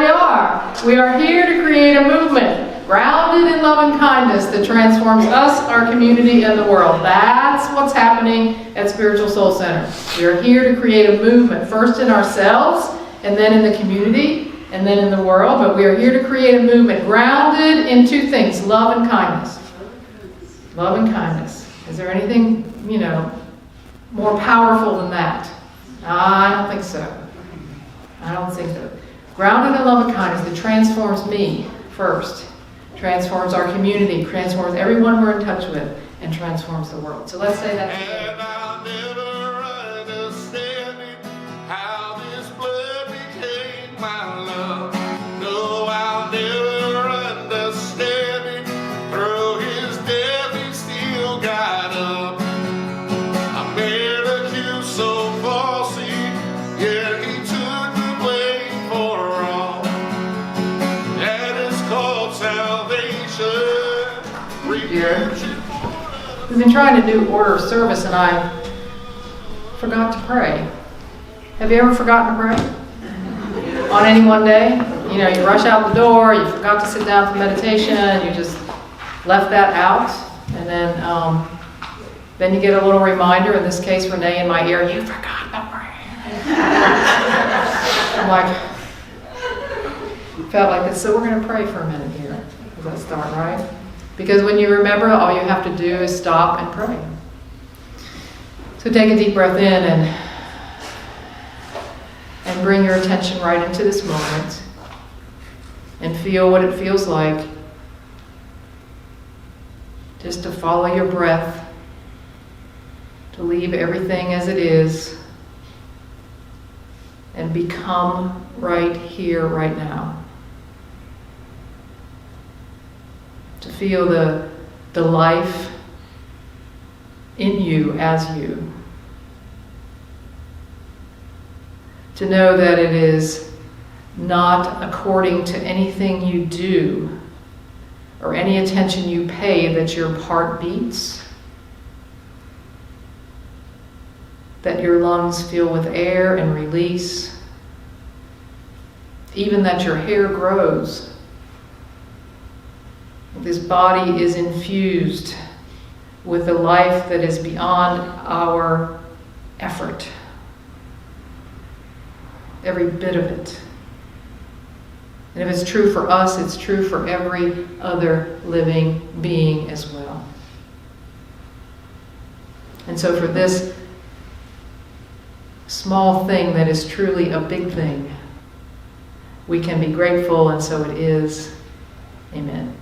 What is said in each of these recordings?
we are. We are here to create a movement grounded in love and kindness that transforms us, our community, and the world. That's what's happening at Spiritual Soul Center. We are here to create a movement, first in ourselves, and then in the community, and then in the world. But we are here to create a movement grounded in two things, love and kindness. Love and kindness. Is there anything, more powerful than that? I don't think so. I don't think so. Grounded in love and kindness that transforms me first, transforms our community, transforms everyone we're in touch with, and transforms the world. So let's say that together. And I'll never understand it, how this blood became my love. No, I'll never understand it. Through his death, he still got up. I made a cue so falsely, yet he took the blame for all. That is called salvation. Redemption. We've been trying to do order of service, and I forgot to pray. Have you ever forgotten to pray? On any one day? You rush out the door, you forgot to sit down for meditation, you just left that out, and then you get a little reminder, in this case Renee in my ear, you forgot to pray. I'm like, felt like this, so we're going to pray for a minute here. Does that start right? Because when you remember, all you have to do is stop and pray. So take a deep breath in and bring your attention right into this moment and feel what it feels like just to follow your breath, to leave everything as it is and become right here, right now. To feel the life in you as you. To know that it is not according to anything you do or any attention you pay that your heart beats, that your lungs fill with air and release, even that your hair grows. This body is infused with a life that is beyond our effort. Every bit of it. And if it's true for us, it's true for every other living being as well. And so for this small thing that is truly a big thing, we can be grateful, and so it is. Amen.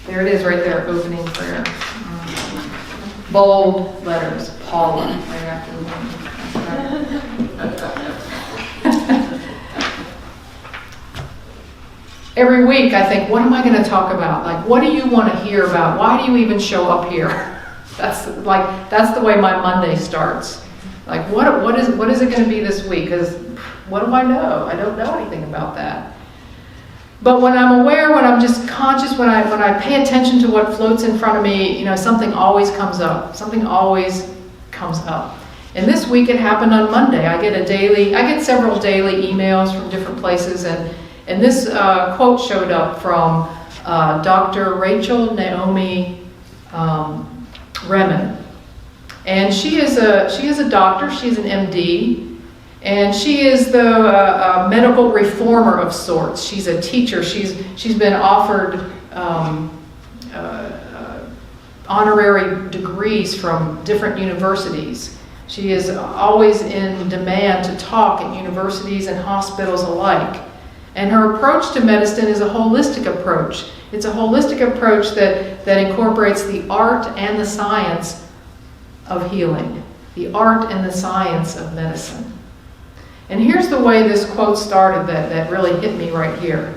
There it is right there, opening prayer. Bold letters, Paula. Right after the name. Every week I think, what am I going to talk about? Like, what do you want to hear about? Why do you even show up here? That's the way my Monday starts. Like, what is it going to be this week? Because what do I know? I don't know anything about that. But when I'm aware, when I'm just conscious, when I pay attention to what floats in front of me, something always comes up. Something always comes up. And this week it happened on Monday. I get several daily emails from different places, and this quote showed up from Dr. Rachel Naomi Remen. And she is a doctor. She's an MD. And she is the medical reformer of sorts. She's a teacher. She's been offered honorary degrees from different universities. She is always in demand to talk at universities and hospitals alike. And her approach to medicine is a holistic approach. It's a holistic approach that incorporates the art and the science of healing, the art and the science of medicine. And here's the way this quote started that really hit me right here.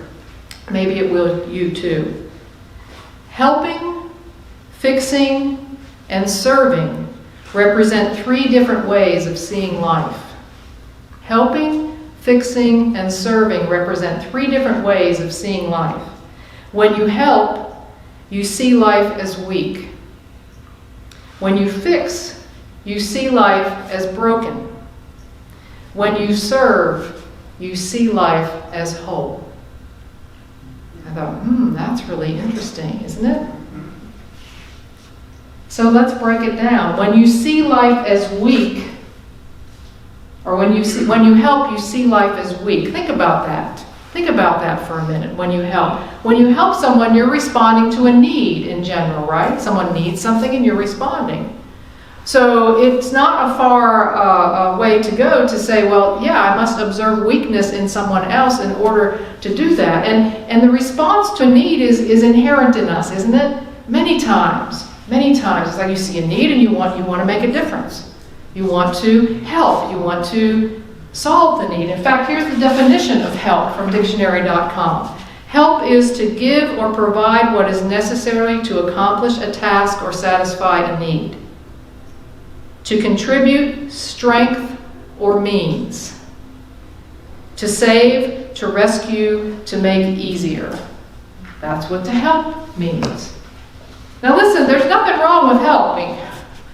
Maybe it will you too. Helping, fixing, and serving represent three different ways of seeing life. Helping, fixing, and serving represent three different ways of seeing life. When you help, you see life as weak. When you fix, you see life as broken. When you serve, you see life as whole. I thought, that's really interesting, isn't it? So let's break it down. When you see life as weak, or when you help, you see life as weak. Think about that. Think about that for a minute. When you help someone, you're responding to a need in general, right? Someone needs something and you're responding. So it's not a far way to go to say, well, yeah, I must observe weakness in someone else in order to do that. And the response to need is inherent in us, isn't it? Many times. It's like you see a need and you want to make a difference. You want to help. You want to solve the need. In fact, here's the definition of help from dictionary.com. Help is to give or provide what is necessary to accomplish a task or satisfy a need. To contribute strength or means. To save, to rescue, to make easier. That's what to help means. Now listen, there's nothing wrong with helping.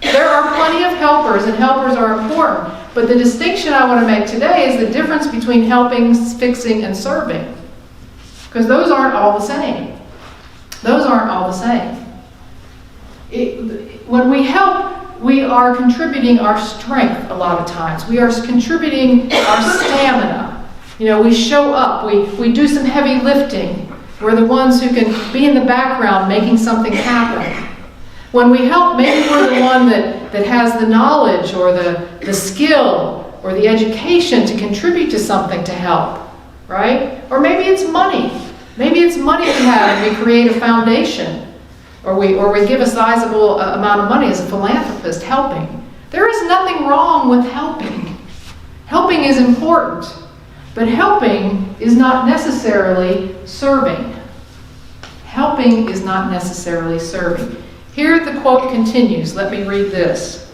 There are plenty of helpers, and helpers are important. But the distinction I want to make today is the difference between helping, fixing, and serving. Because those aren't all the same. When we help, we are contributing our strength a lot of times. We are contributing our stamina. We show up. We do some heavy lifting. We're the ones who can be in the background making something happen. When we help, maybe we're the one that has the knowledge or the skill or the education to contribute to something to help, right? Or maybe it's money. Maybe it's money we have and we create a foundation. Or we give a sizable amount of money as a philanthropist helping. There is nothing wrong with helping. Helping is important. But helping is not necessarily serving. Helping is not necessarily serving. Here the quote continues. Let me read this.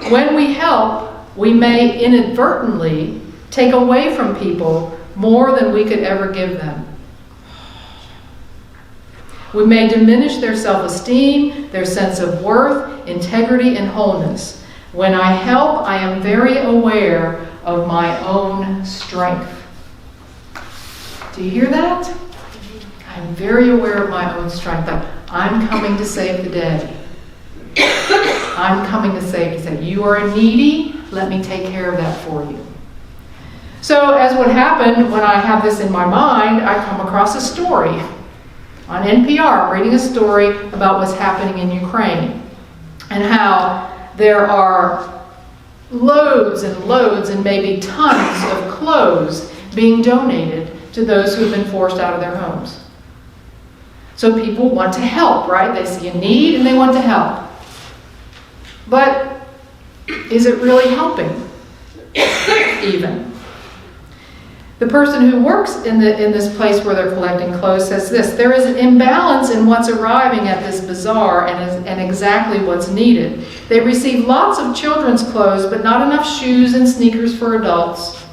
When we help, we may inadvertently take away from people more than we could ever give them. We may diminish their self-esteem, their sense of worth, integrity, and wholeness. When I help, I am very aware of my own strength. Do you hear that? I'm very aware of my own strength. I'm coming to save the day. I'm coming to save the day. You are needy, let me take care of that for you. So as what happened when I have this in my mind, I come across a story. On NPR, I'm reading a story about what's happening in Ukraine and how there are loads and loads and maybe tons of clothes being donated to those who have been forced out of their homes. So people want to help, right? They see a need and they want to help. But is it really helping? Even. The person who works in this place where they're collecting clothes says this: there is an imbalance in what's arriving at this bazaar and exactly what's needed. They receive lots of children's clothes, but not enough shoes and sneakers for adults.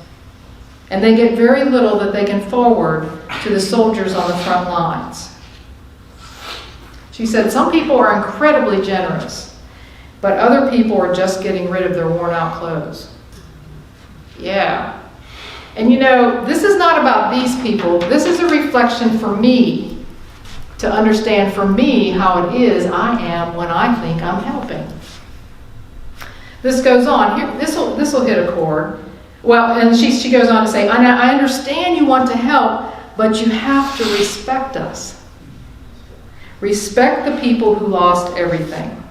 And they get very little that they can forward to the soldiers on the front lines. She said, some people are incredibly generous, but other people are just getting rid of their worn-out clothes. Yeah. And this is not about these people. This is a reflection for me to understand for me how it is I am when I think I'm helping. This goes on. Here, this will hit a chord. Well, and she goes on to say, I understand you want to help, but you have to respect us. Respect the people who lost everything.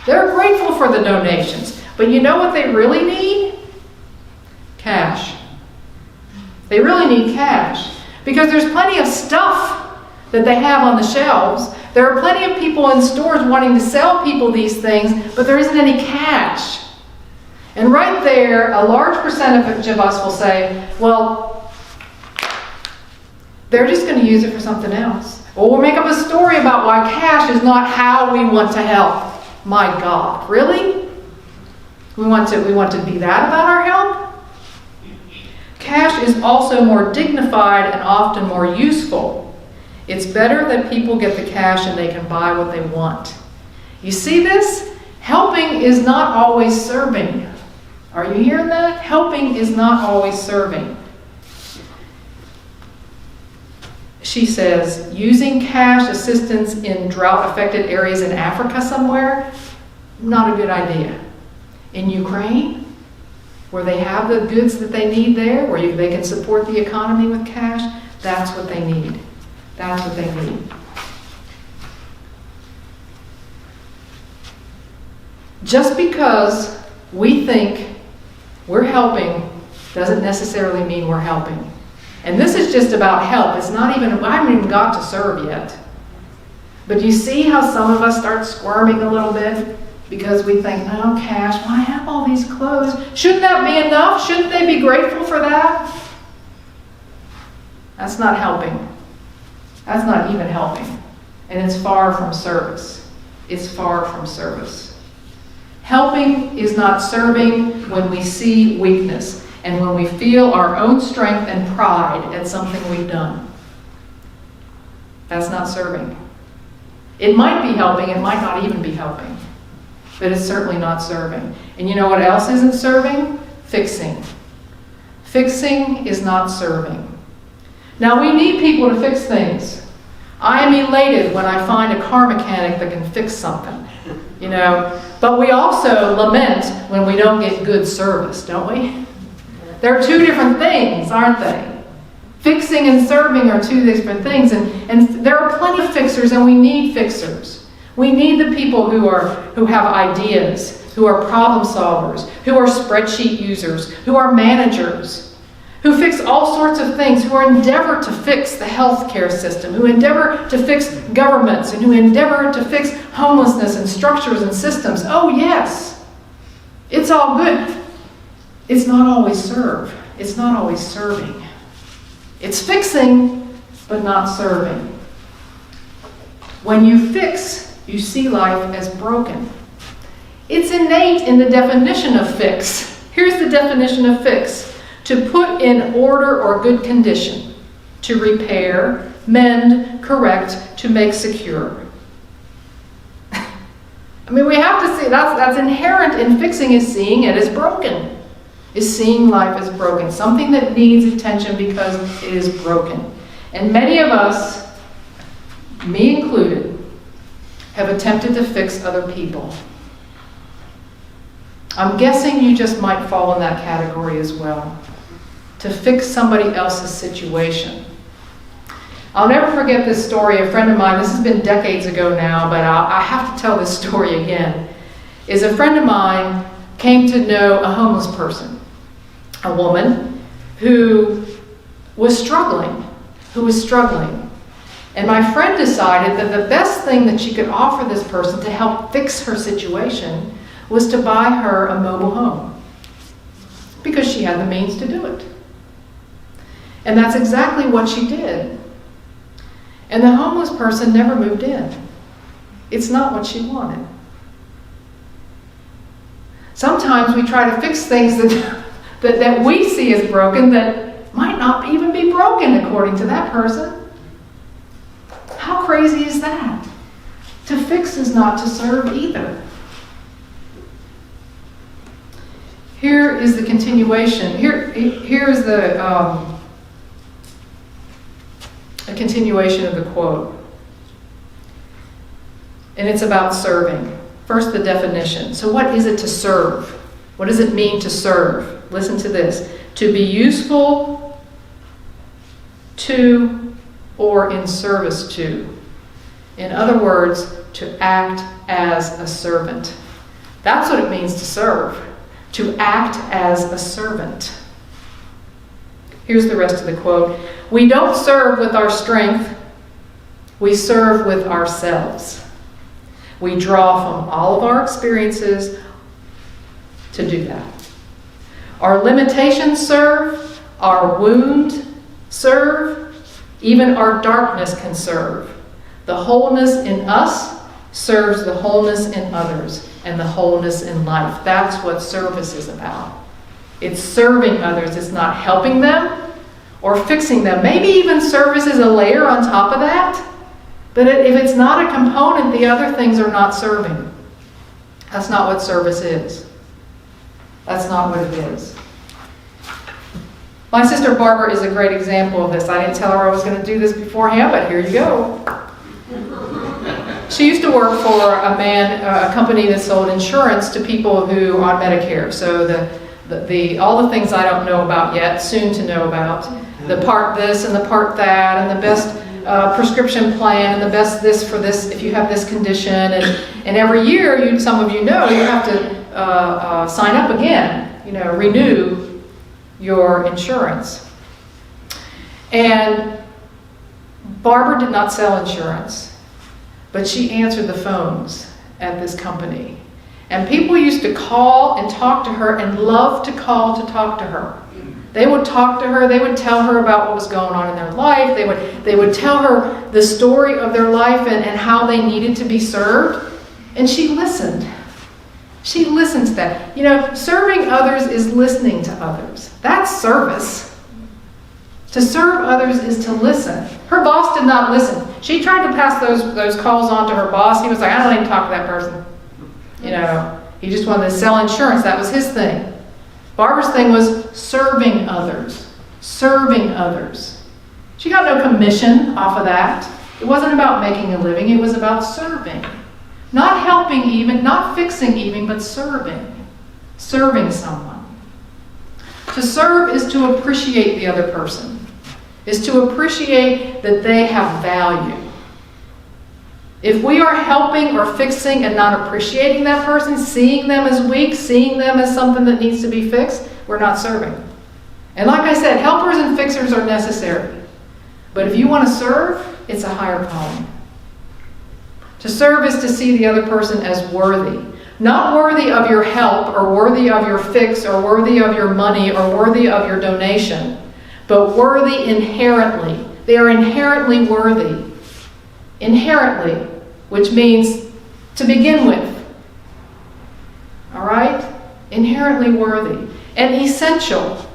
They're grateful for the donations, but you know what they really need? Cash. They really need cash because there's plenty of stuff that they have on the shelves. There are plenty of people in stores wanting to sell people these things, but there isn't any cash. And right there, a large percentage of us will say, well, they're just going to use it for something else. Or we'll make up a story about why cash is not how we want to help. My God, really? We want to be that about our help? Cash is also more dignified and often more useful. It's better that people get the cash and they can buy what they want. You see this? Helping is not always serving. Are you hearing that? Helping is not always serving. She says, using cash assistance in drought-affected areas in Africa somewhere, not a good idea. In Ukraine, where they have the goods that they need there, where they can support the economy with cash, that's what they need. That's what they need. Just because we think we're helping doesn't necessarily mean we're helping. And this is just about help. It's not even, I haven't even got to serve yet. But do you see how some of us start squirming a little bit? Because we think, no, cash, well, I have all these clothes. Shouldn't that be enough? Shouldn't they be grateful for that? That's not helping. That's not even helping. And it's far from service. It's far from service. Helping is not serving when we see weakness and when we feel our own strength and pride at something we've done. That's not serving. It might be helping, it might not even be helping. But it's certainly not serving. And you know what else isn't serving? Fixing. Fixing is not serving. Now we need people to fix things. I am elated when I find a car mechanic that can fix something, you know. But we also lament when we don't get good service, don't we? They're two different things, aren't they? Fixing and serving are two different things. And there are plenty of fixers, and we need fixers. We need the people who have ideas, who are problem solvers, who are spreadsheet users, who are managers, who fix all sorts of things, who endeavor to fix the healthcare system, who endeavor to fix governments, and who endeavor to fix homelessness and structures and systems. Oh yes, it's all good. It's not always serve. It's not always serving. It's fixing, but not serving. When you fix, you see life as broken. It's innate in the definition of fix. Here's the definition of fix: to put in order or good condition, to repair, mend, correct, to make secure. I mean, we have to see that's inherent in fixing, is seeing it as broken, is seeing life as broken, something that needs attention because it is broken. And many of us, me included, have attempted to fix other people. I'm guessing you just might fall in that category as well. To fix somebody else's situation. I'll never forget this story. A friend of mine, this has been decades ago now, but I have to tell this story again, is a friend of mine came to know a homeless person, a woman who was struggling. And my friend decided that the best thing that she could offer this person to help fix her situation was to buy her a mobile home, because she had the means to do it. And that's exactly what she did. And the homeless person never moved in. It's not what she wanted. Sometimes we try to fix things that we see as broken that might not even be broken according to that person. How crazy is that? To fix is not to serve either. Here is the continuation. Here is a continuation of the quote. And it's about serving. First, the definition. So what is it to serve? What does it mean to serve? Listen to this. To be useful to or in service to. In other words, to act as a servant. That's what it means to serve. To act as a servant. Here's the rest of the quote. We don't serve with our strength. We serve with ourselves. We draw from all of our experiences to do that. Our limitations serve. Our wound serve. Even our darkness can serve. The wholeness in us serves the wholeness in others and the wholeness in life. That's what service is about. It's serving others. It's not helping them or fixing them. Maybe even service is a layer on top of that. But if it's not a component, the other things are not serving. That's not what service is. That's not what it is. My sister Barbara is a great example of this. I didn't tell her I was going to do this beforehand, but here you go. She used to work for a company that sold insurance to people who on Medicare. So all the things I don't know about yet, soon to know about. The part this and the part that, and the best prescription plan, and the best this for this if you have this condition. And every year, some of you know, you have to sign up again, renew your insurance. And Barbara did not sell insurance, but she answered the phones at this company. And people used to call and talk to her and loved to call to talk to her. They would talk to her, they would tell her about what was going on in their life, they would tell her the story of their life and how they needed to be served. And she listened. She listened to that. Serving others is listening to others. That's service. To serve others is to listen. Her boss did not listen. She tried to pass those calls on to her boss. He was like, I don't need to talk to that person. He just wanted to sell insurance. That was his thing. Barbara's thing was serving others. Serving others. She got no commission off of that. It wasn't about making a living. It was about serving. Not helping even, not fixing even, but serving. Serving someone. To serve is to appreciate the other person. Is to appreciate that they have value. If we are helping or fixing and not appreciating that person, seeing them as weak, seeing them as something that needs to be fixed, we're not serving. And like I said, helpers and fixers are necessary. But if you want to serve, it's a higher calling. To serve is to see the other person as worthy. Not worthy of your help or worthy of your fix or worthy of your money or worthy of your donation, but worthy inherently. They are inherently worthy. Inherently, which means to begin with. All right? Inherently worthy. And essential.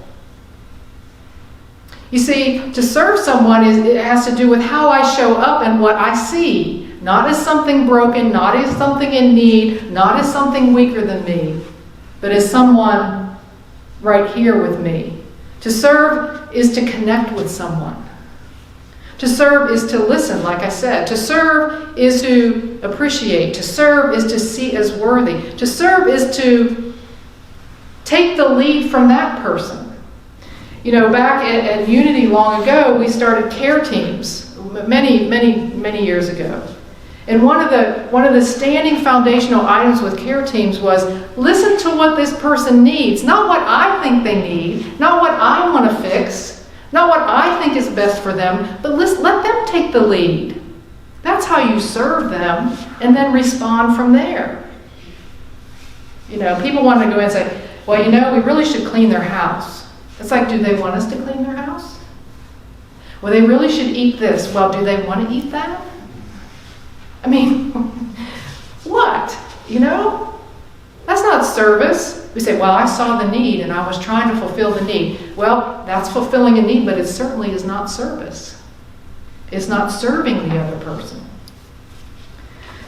You see, to serve someone, it has to do with how I show up and what I see. Not as something broken, not as something in need, not as something weaker than me, but as someone right here with me. To serve is to connect with someone. To serve is to listen, like I said. To serve is to appreciate. To serve is to see as worthy. To serve is to take the lead from that person. Back at Unity long ago, we started care teams many years ago. And one of the standing foundational items with care teams was listen to what this person needs, not what I think they need, not what I want to fix, not what I think is best for them, but let them take the lead. That's how you serve them and then respond from there. People want to go in and say, well, we really should clean their house. It's like, do they want us to clean their house? Well, they really should eat this. Well, do they want to eat that? I mean, what? That's not service. We say, well, I saw the need and I was trying to fulfill the need. Well, that's fulfilling a need, but it certainly is not service. It's not serving the other person.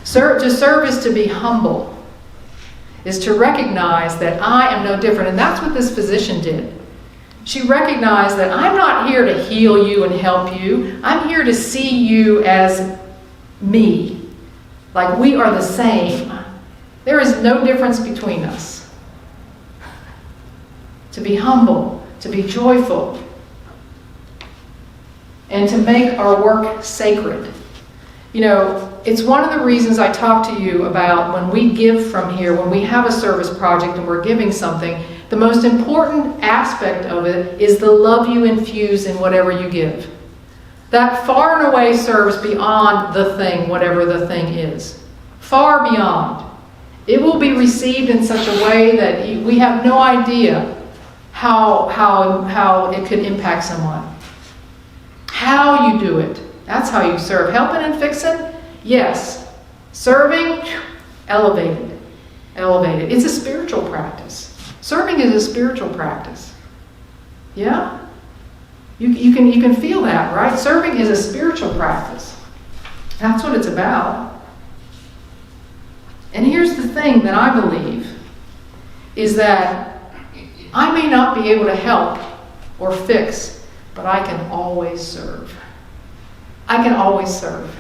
To serve is to be humble, is to recognize that I am no different. And that's what this physician did. She recognized that I'm not here to heal you and help you. I'm here to see you as me. Like we are the same. There is no difference between us. To be humble, to be joyful, and to make our work sacred. It's one of the reasons I talk to you about when we give from here, when we have a service project and we're giving something, the most important aspect of it is the love you infuse in whatever you give. That far and away serves beyond the thing, whatever the thing is. Far beyond. It will be received in such a way that we have no idea how it could impact someone. How you do it. That's how you serve. Helping and fixing? Yes. Serving? Elevated. Elevated. It's a spiritual practice. Serving is a spiritual practice. Yeah? You can feel that, right? Serving is a spiritual practice. That's what it's about. And here's the thing that I believe is that I may not be able to help or fix, but I can always serve. I can always serve.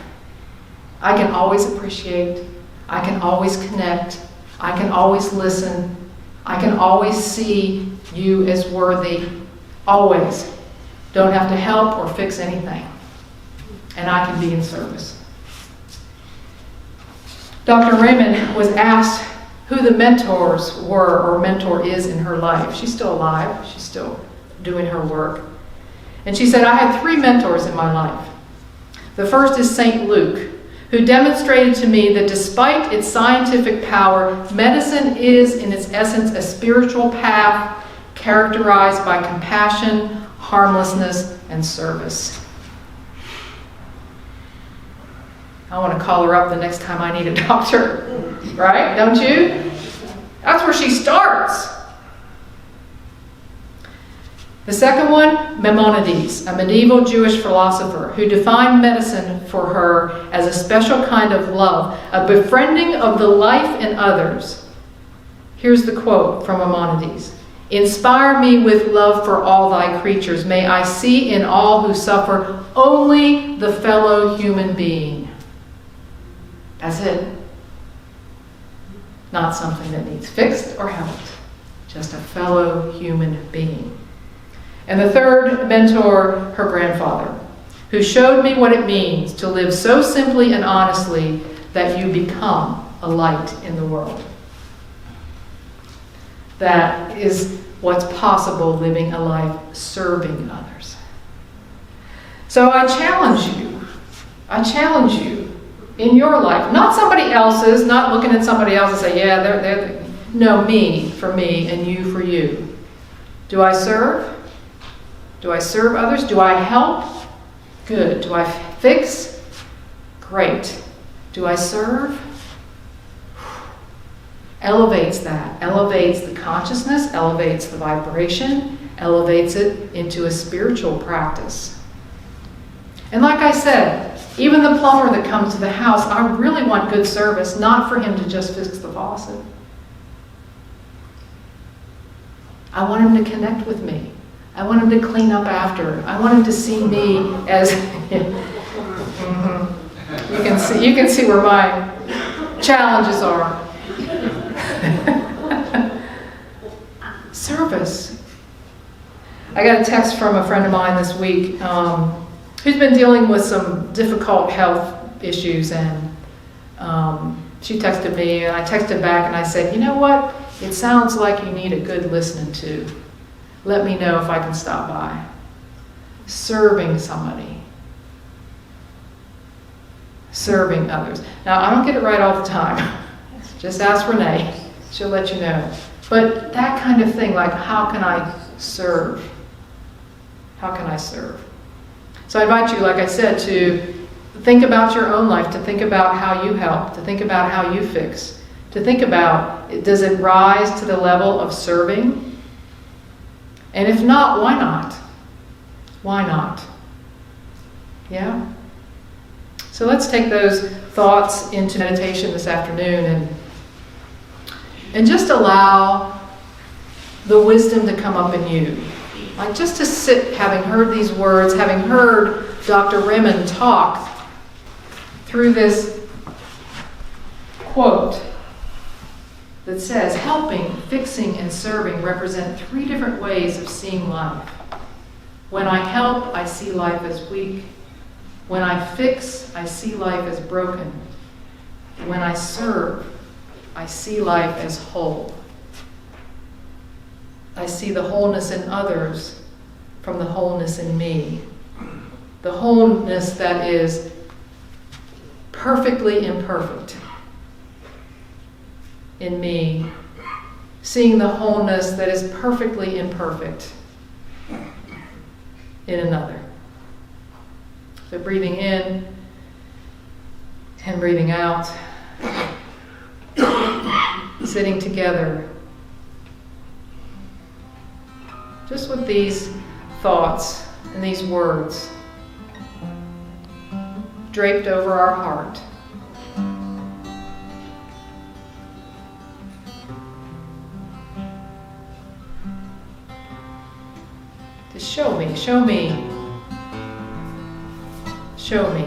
I can always appreciate. I can always connect. I can always listen. I can always see you as worthy. Always. Don't have to help or fix anything. And I can be in service. Dr. Raymond was asked who the mentors were or mentor is in her life. She's still alive. She's still doing her work. And she said, I had 3 mentors in my life. The first is St. Luke, who demonstrated to me that despite its scientific power, medicine is in its essence a spiritual path characterized by compassion, harmlessness, and service. I want to call her up the next time I need a doctor, right? Don't you? That's where she starts. The second one, Maimonides, a medieval Jewish philosopher who defined medicine for her as a special kind of love, a befriending of the life in others. Here's the quote from Maimonides. Inspire me with love for all thy creatures. May I see in all who suffer only the fellow human being. That's it. Not something that needs fixed or helped. Just a fellow human being. And the third mentor, her grandfather, who showed me what it means to live so simply and honestly that you become a light in the world. That is what's possible living a life serving others. So I challenge you in your life, not somebody else's, not looking at somebody else and say, yeah, they're no, me for me and you for you. Do I serve? Do I serve others? Do I help? Good. Do I fix? Great. Do I serve? Elevates that. Elevates the consciousness, elevates the vibration, elevates it into a spiritual practice. And like I said, even the plumber that comes to the house, I really want good service, not for him to just fix the faucet. I want him to connect with me. I want him to clean up after. I want him to see me as you can see where my challenges are. Service. I got a text from a friend of mine this week who's been dealing with some difficult health issues, and she texted me, and I texted back, and I said, you know what? It sounds like you need a good listening to. Let me know if I can stop by. Serving somebody. Serving others. Now, I don't get it right all the time. Just ask Renee. She'll let you know. But that kind of thing, like, how can I serve? How can I serve? So I invite you, like I said, to think about your own life, to think about how you help, to think about how you fix, to think about, does it rise to the level of serving? And if not, why not? Why not? Yeah? So let's take those thoughts into meditation this afternoon and just allow the wisdom to come up in you. Like just to sit, having heard these words, having heard Dr. Raymond talk through this quote that says, helping, fixing, and serving represent 3 different ways of seeing life. When I help, I see life as weak. When I fix, I see life as broken. When I serve, I see life as whole. I see the wholeness in others from the wholeness in me. The wholeness that is perfectly imperfect in me, seeing the wholeness that is perfectly imperfect in another. So breathing in and breathing out, sitting together, just with these thoughts and these words draped over our heart. Just show me, show me, show me.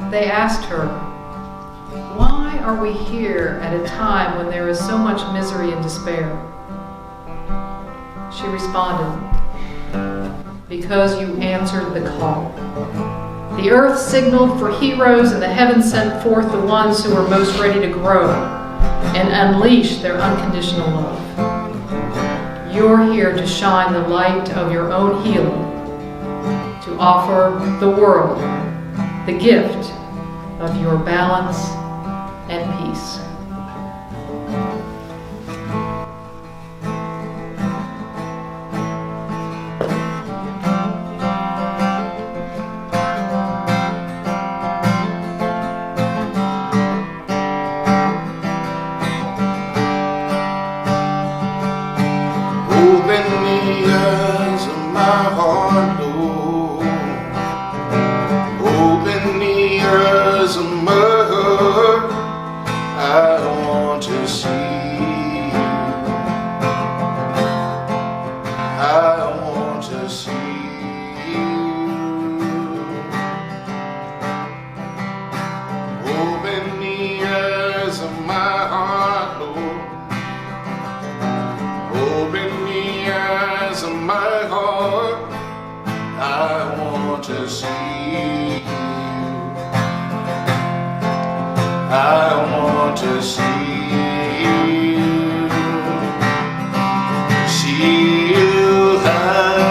They asked her, "Why are we here at a time when there is so much misery and despair?" She responded, "Because you answered the call. The earth signaled for heroes and the heavens sent forth the ones who were most ready to grow and unleash their unconditional love. You're here to shine the light of your own healing, to offer the world the gift of your balance and peace." Open the eyes of my heart, Lord. Open the eyes of my heart. I want to see you. I want to see you. Open the eyes of my heart, Lord. Open the eyes of my heart. I want to see you. I want to see you. See you high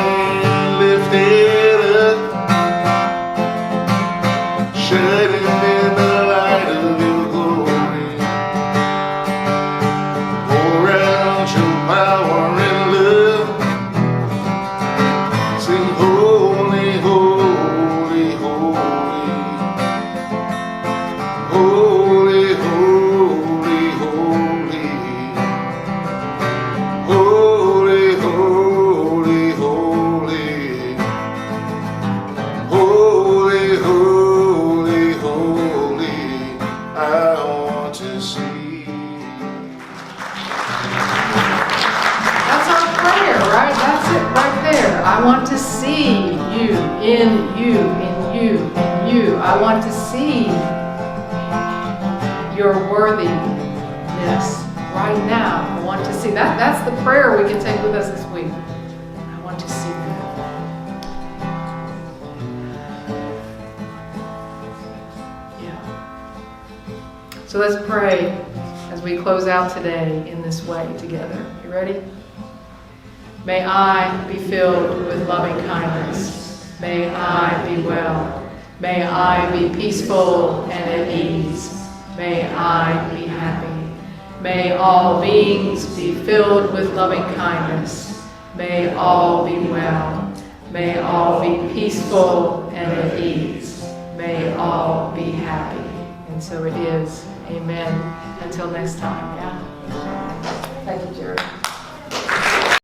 I want to see you, in you, in you, in you. I want to see your worthiness right now. I want to see that. That's the prayer we can take with us this week. I want to see that. Yeah. So let's pray as we close out today in this way together. You ready? May I be filled with loving kindness. May I be well. May I be peaceful and at ease. May I be happy. May all beings be filled with loving kindness. May all be well. May all be peaceful and at ease. May all be happy. And so it is. Amen. Until next time. Yeah. Thank you, Jared.